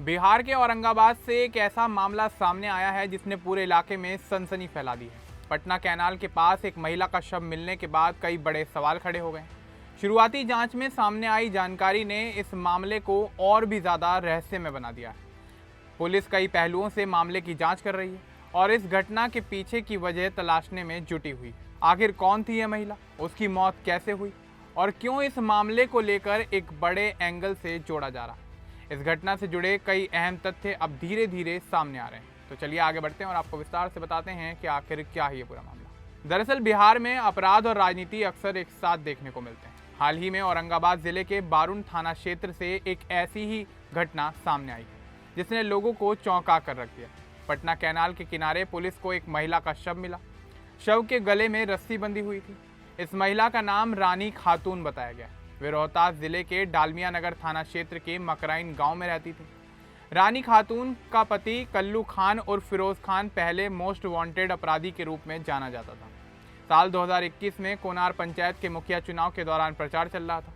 बिहार के औरंगाबाद से एक ऐसा मामला सामने आया है जिसने पूरे इलाके में सनसनी फैला दी है। पटना कैनाल के पास एक महिला का शव मिलने के बाद कई बड़े सवाल खड़े हो गए। शुरुआती जांच में सामने आई जानकारी ने इस मामले को और भी ज़्यादा रहस्यमय बना दिया है। पुलिस कई पहलुओं से मामले की जांच कर रही है और इस घटना के पीछे की वजह तलाशने में जुटी हुई है। आखिर कौन थी यह महिला, उसकी मौत कैसे हुई और क्यों इस मामले को लेकर एक बड़े एंगल से जोड़ा जा रहा है। इस घटना से जुड़े कई अहम तथ्य अब धीरे धीरे सामने आ रहे हैं। तो चलिए आगे बढ़ते हैं और आपको विस्तार से बताते हैं कि आखिर क्या है ये पूरा मामला। दरअसल बिहार में अपराध और राजनीति अक्सर एक साथ देखने को मिलते हैं। हाल ही में औरंगाबाद जिले के बारुण थाना क्षेत्र से एक ऐसी ही घटना सामने आई जिसने लोगों को चौंका कर रख दिया। पटना कैनाल के किनारे पुलिस को एक महिला का शव मिला। शव के गले में रस्सी बंधी हुई थी। इस महिला का नाम रानी खातून बताया गया। वे रोहतास जिले के डालमिया नगर थाना क्षेत्र के मकराइन गांव में रहती थी। रानी खातून का पति कल्लू खान और फिरोज खान पहले मोस्ट वांटेड अपराधी के रूप में जाना जाता था। साल 2021 में कोनार पंचायत के मुखिया चुनाव के दौरान प्रचार चल रहा था।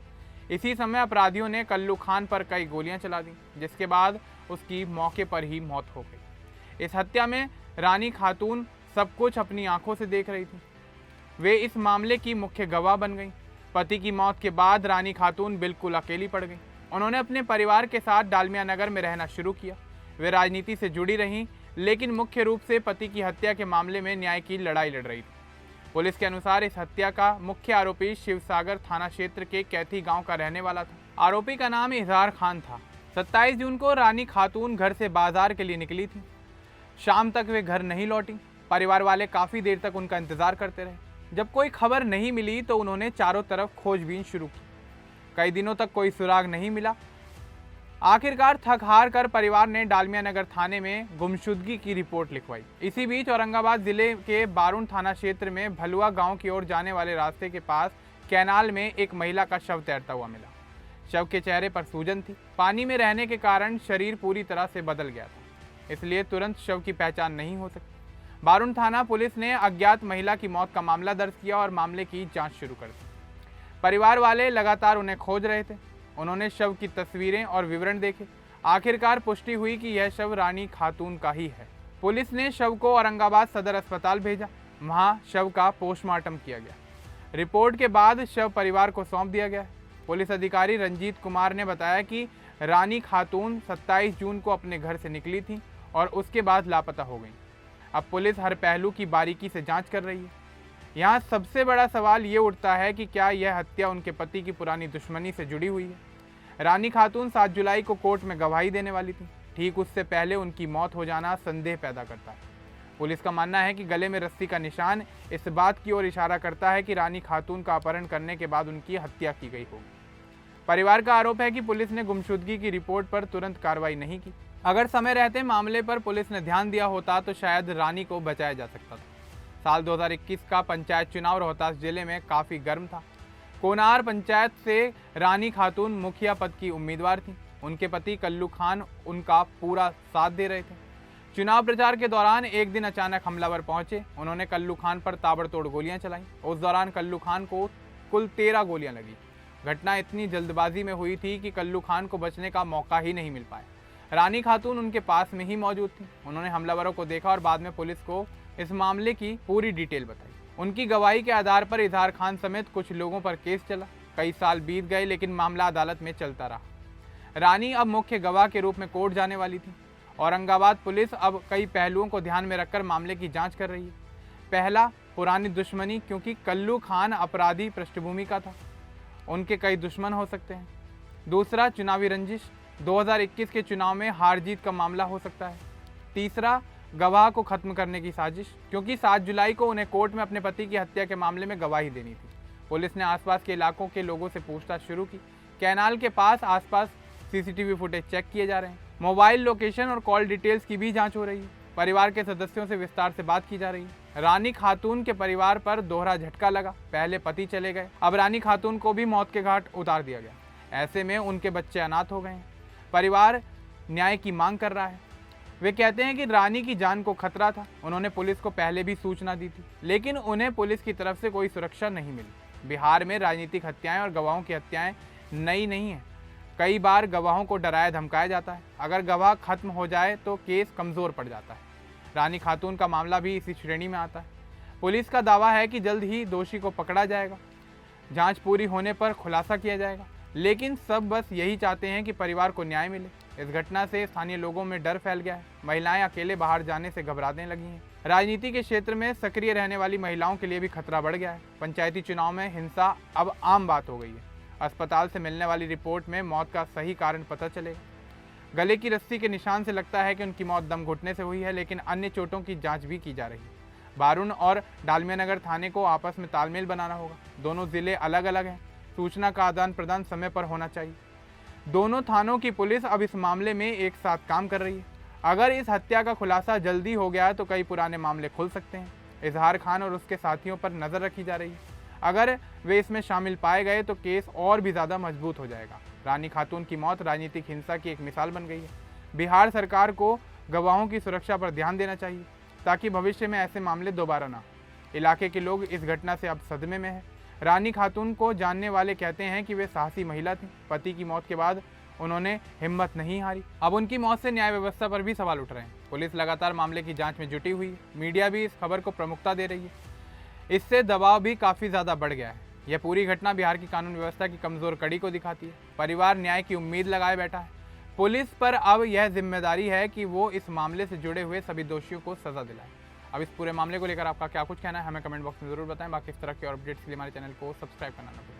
इसी समय अपराधियों ने कल्लू खान पर कई गोलियां चला दी, जिसके बाद उसकी मौके पर ही मौत हो गई। इस हत्या में रानी खातून सब कुछ अपनी आंखों से देख रही थी। वे इस मामले की मुख्य गवाह बन गई। पति की मौत के बाद रानी खातून बिल्कुल अकेली पड़ गई। उन्होंने अपने परिवार के साथ डालमिया नगर में रहना शुरू किया। वे राजनीति से जुड़ी रहीं, लेकिन मुख्य रूप से पति की हत्या के मामले में न्याय की लड़ाई लड़ रही थी। पुलिस के अनुसार इस हत्या का मुख्य आरोपी शिवसागर थाना क्षेत्र के कैथी गांव का रहने वाला था। आरोपी का नाम इजहार खान था। 27 जून को रानी खातून घर से बाजार के लिए निकली थी। शाम तक वे घर नहीं लौटी। परिवार वाले काफी देर तक उनका इंतजार करते रहे। जब कोई खबर नहीं मिली तो उन्होंने चारों तरफ खोजबीन शुरू की। कई दिनों तक कोई सुराग नहीं मिला। आखिरकार थक हार कर परिवार ने डालमिया नगर थाने में गुमशुदगी की रिपोर्ट लिखवाई। इसी बीच औरंगाबाद जिले के बारुण थाना क्षेत्र में भलुआ गांव की ओर जाने वाले रास्ते के पास कैनाल में एक महिला का शव तैरता हुआ मिला। शव के चेहरे पर सूजन थी। पानी में रहने के कारण शरीर पूरी तरह से बदल गया था, इसलिए तुरंत शव की पहचान नहीं हो सकी। बारुण थाना पुलिस ने अज्ञात महिला की मौत का मामला दर्ज किया और मामले की जांच शुरू कर दी। परिवार वाले लगातार उन्हें खोज रहे थे। उन्होंने शव की तस्वीरें और विवरण देखे। आखिरकार पुष्टि हुई कि यह शव रानी खातून का ही है। पुलिस ने शव को औरंगाबाद सदर अस्पताल भेजा। वहां शव का पोस्टमार्टम किया गया। रिपोर्ट के बाद शव परिवार को सौंप दिया गया। पुलिस अधिकारी रंजीत कुमार ने बताया कि रानी खातून 27 जून को अपने घर से निकली थी और उसके बाद लापता हो गई। अब पुलिस हर पहलू की बारीकी से जांच कर रही है। यहाँ सबसे बड़ा सवाल ये उठता है कि क्या यह हत्या उनके पति की पुरानी दुश्मनी से जुड़ी हुई है। रानी खातून 7 जुलाई को कोर्ट में गवाही देने वाली थी। ठीक उससे पहले उनकी मौत हो जाना संदेह पैदा करता है। पुलिस का मानना है कि गले में रस्सी का निशान इस बात की ओर इशारा करता है कि रानी खातून का अपहरण करने के बाद उनकी हत्या की गई होगी। परिवार का आरोप है कि पुलिस ने गुमशुदगी की रिपोर्ट पर तुरंत कार्रवाई नहीं की। अगर समय रहते मामले पर पुलिस ने ध्यान दिया होता तो शायद रानी को बचाया जा सकता था। साल 2021 का पंचायत चुनाव रोहतास जिले में काफ़ी गर्म था। कोनार पंचायत से रानी खातून मुखिया पद की उम्मीदवार थी। उनके पति कल्लू खान उनका पूरा साथ दे रहे थे। चुनाव प्रचार के दौरान एक दिन अचानक हमलावर पहुंचे। उन्होंने कल्लू खान पर ताबड़तोड़ गोलियां चलाई। उस दौरान कल्लू खान को कुल 13 गोलियां लगी। घटना इतनी जल्दबाजी में हुई थी कि कल्लू खान को बचने का मौका ही नहीं मिल पाया। रानी खातून उनके पास में ही मौजूद थी। उन्होंने हमलावरों को देखा और बाद में पुलिस को इस मामले की पूरी डिटेल बताई। उनकी गवाही के आधार पर इजहार खान समेत कुछ लोगों पर केस चला। कई साल बीत गए लेकिन मामला अदालत में चलता रहा। रानी अब मुख्य गवाह के रूप में कोर्ट जाने वाली थी। औरंगाबाद पुलिस अब कई पहलुओं को ध्यान में रखकर मामले की जाँच कर रही है। पहला, पुरानी दुश्मनी, क्योंकि कल्लू खान अपराधी पृष्ठभूमि का था। उनके कई दुश्मन हो सकते हैं। दूसरा, चुनावी रंजिश, 2021 के चुनाव में हार जीत का मामला हो सकता है। तीसरा, गवाह को खत्म करने की साजिश, क्योंकि 7 जुलाई को उन्हें कोर्ट में अपने पति की हत्या के मामले में गवाही देनी थी। पुलिस ने आसपास के इलाकों के लोगों से पूछताछ शुरू की। कैनाल के पास आसपास सीसीटीवी फुटेज चेक किए जा रहे हैं। मोबाइल लोकेशन और कॉल डिटेल्स की भी जाँच हो रही है। परिवार के सदस्यों से विस्तार से बात की जा रही है। रानी खातून के परिवार पर दोहरा झटका लगा। पहले पति चले गए, अब रानी खातून को भी मौत के घाट उतार दिया गया। ऐसे में उनके बच्चे अनाथ हो गए हैं। परिवार न्याय की मांग कर रहा है। वे कहते हैं कि रानी की जान को खतरा था। उन्होंने पुलिस को पहले भी सूचना दी थी, लेकिन उन्हें पुलिस की तरफ से कोई सुरक्षा नहीं मिली। बिहार में राजनीतिक हत्याएं और गवाहों की हत्याएं नई नहीं है। कई बार गवाहों को डराया धमकाया जाता है। अगर गवाह खत्म हो जाए तो केस कमज़ोर पड़ जाता है। रानी खातून का मामला भी इसी श्रेणी में आता है। पुलिस का दावा है कि जल्द ही दोषी को पकड़ा जाएगा, जांच पूरी होने पर खुलासा किया जाएगा, लेकिन सब बस यही चाहते हैं कि परिवार को न्याय मिले। इस घटना से स्थानीय लोगों में डर फैल गया है। महिलाएं अकेले बाहर जाने से घबराने लगी हैं। राजनीति के क्षेत्र में सक्रिय रहने वाली महिलाओं के लिए भी खतरा बढ़ गया है। पंचायती चुनाव में हिंसा अब आम बात हो गई है। अस्पताल से मिलने वाली रिपोर्ट में मौत का सही कारण पता चलेगा। गले की रस्सी के निशान से लगता है कि उनकी मौत दम घुटने से हुई है, लेकिन अन्य चोटों की जांच भी की जा रही है। बारून और डालमिया नगर थाने को आपस में तालमेल बनाना होगा। दोनों जिले अलग अलग हैं। सूचना का आदान प्रदान समय पर होना चाहिए। दोनों थानों की पुलिस अब इस मामले में एक साथ काम कर रही है। अगर इस हत्या का खुलासा जल्दी हो गया तो कई पुराने मामले खुल सकते हैं। इजहार खान और उसके साथियों पर नज़र रखी जा रही है। अगर वे इसमें शामिल पाए गए तो केस और भी ज़्यादा मजबूत हो जाएगा। रानी खातून की मौत राजनीतिक हिंसा की एक मिसाल बन गई है। बिहार सरकार को गवाहों की सुरक्षा पर ध्यान देना चाहिए ताकि भविष्य में ऐसे मामले दोबारा ना हो। इलाके के लोग इस घटना से अब सदमे में हैं। रानी खातून को जानने वाले कहते हैं कि वे साहसी महिला थी। पति की मौत के बाद उन्होंने हिम्मत नहीं हारी। अब उनकी मौत से न्याय व्यवस्था पर भी सवाल उठ रहे हैं। पुलिस लगातार मामले की जांच में जुटी हुई है। मीडिया भी इस खबर को प्रमुखता दे रही है। इससे दबाव भी काफ़ी ज़्यादा बढ़ गया है। यह पूरी घटना बिहार की कानून व्यवस्था की कमज़ोर कड़ी को दिखाती है। परिवार न्याय की उम्मीद लगाए बैठा है। पुलिस पर अब यह जिम्मेदारी है कि वो इस मामले से जुड़े हुए सभी दोषियों को सज़ा दिलाए। अब इस पूरे मामले को लेकर आपका क्या कुछ कहना है हमें कमेंट बॉक्स में ज़रूर बताएं। बाकी इस तरह के और अपडेट्स के लिए हमारे चैनल को सब्सक्राइब करना ना भूलें।